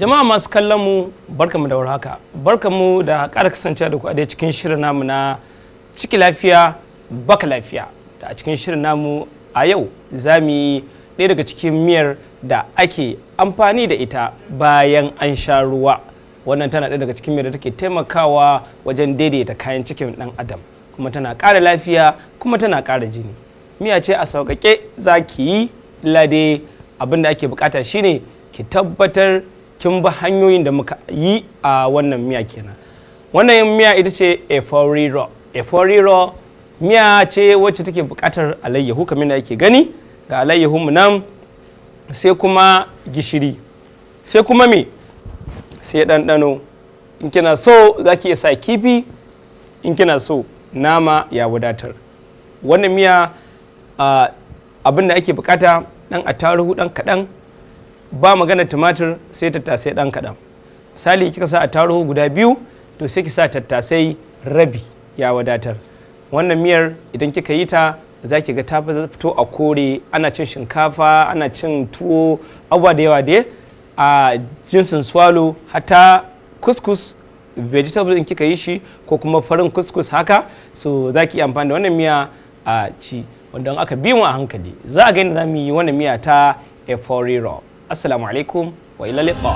Jama'a masu kallon mu barkamu da warhaka, barkamu da ƙara kasancewa da ku a cikin shirin namu na ciki lafiya baka lafiya. Da a cikin shirin namu a yau za mu yi ɗaya daga cikin miyar da ake amfani da ita bayan an sha ruwa. Wannan tana ɗaya daga cikin miyar da take taimakawa wajen daidaita kayan cikin ɗan adam, kuma tana ƙara lafiya kuma tana ƙara jini. Miya ce a sauƙaƙe za ki yi, lade abin da ake buƙata shine ki tabbatar kin bi hanyoyin da muka yi a wannan miya kenan. Wannan miya ita ce eforiro. Eforiro miya ce wacce take buƙatar alayyahu kamar da ake gani, ga alayyahu mu nan, sai kuma gishiri, sai kuma me, sai ɗanɗano. In kina so za ki iya sa kifi, in kina so nama ya wadatar. Wannan miya abin da ake buƙata ɗan attaruhu ɗan kaɗan, ba magana tumatir, sai tattasai ɗan kaɗan. Misali kika sa attaruhu guda biyu, to sai ki sa tattasai rabi ya wadatar. Wannan miyar idan kika yi ta za ki ga ta fito a kore, ana cin shinkafa, ana cin tuwo, abubuwa da yawa dai a jinsin swallow, hata kuskus vegetable in kika yi shi, ko kuma farin kuskus haka, so za ki yi amfani da wannan miya a ci, wanda aka bi mu a hankali za a ga yadda za mu yi wannan miya ta eforiro. Assalamu alaikum wa ila liqa.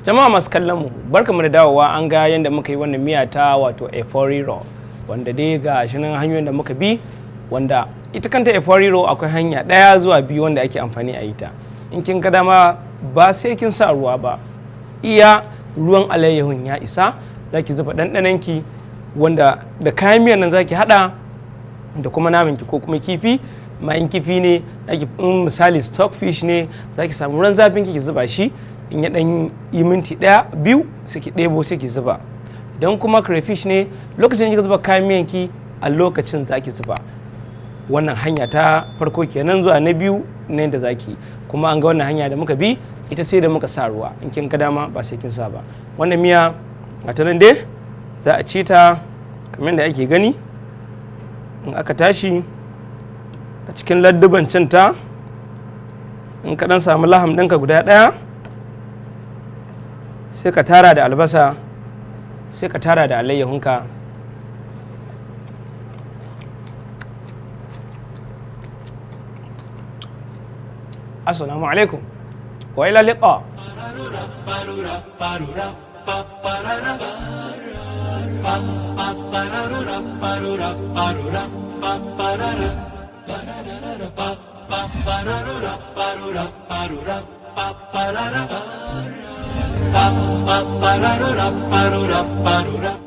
Jama'a masu kallon mu barkamu da dawowa. An ga yadda muka yi wannan miya ta wato eforiro, wanda dai ga shi nan hanyoyin da muka bi, wanda ita kanta eforiro akwai hanya ɗaya zuwa biyu wanda ake amfani a yi ta. In kin ga dama ba sai kin sa ruwa ba, iya ruwan alayyahun ya isa, zaki zuba ɗanɗanonki wanda da kayan miyan nan zaki haɗa da kuma namanki ko kuma kifi. Ma in kifi ne in misali stockfish ne, zaki samu ruwan zafin ki zuba shi, in ya dan yi minti ɗaya biyu sai ki ɗebo sai ki zuba. Idan kuma crayfish ne, lokacin da kika zuba kayan miyan ki a lokacin zaki zuba. Wannan hanya ta farko kenan. Zuwa na biyu na yadda zaki, kuma an ga wannan hanya da muka bi ita sai da muka sa ruwa. In kin ga dama ba sai kin sa ba. Wannan miya a ta nan dai za a ci ta kamar da ake gani. In aka tashi a cikin ladduban cinta, in ka dan samu laham ɗinka guda ɗaya, sai ka tara da albasa, sai ka tara da alayyahunka. Assalamu alaikum wa ila liqa. Pa pa pa pa ra ra ra pa ra ra pa ra ra.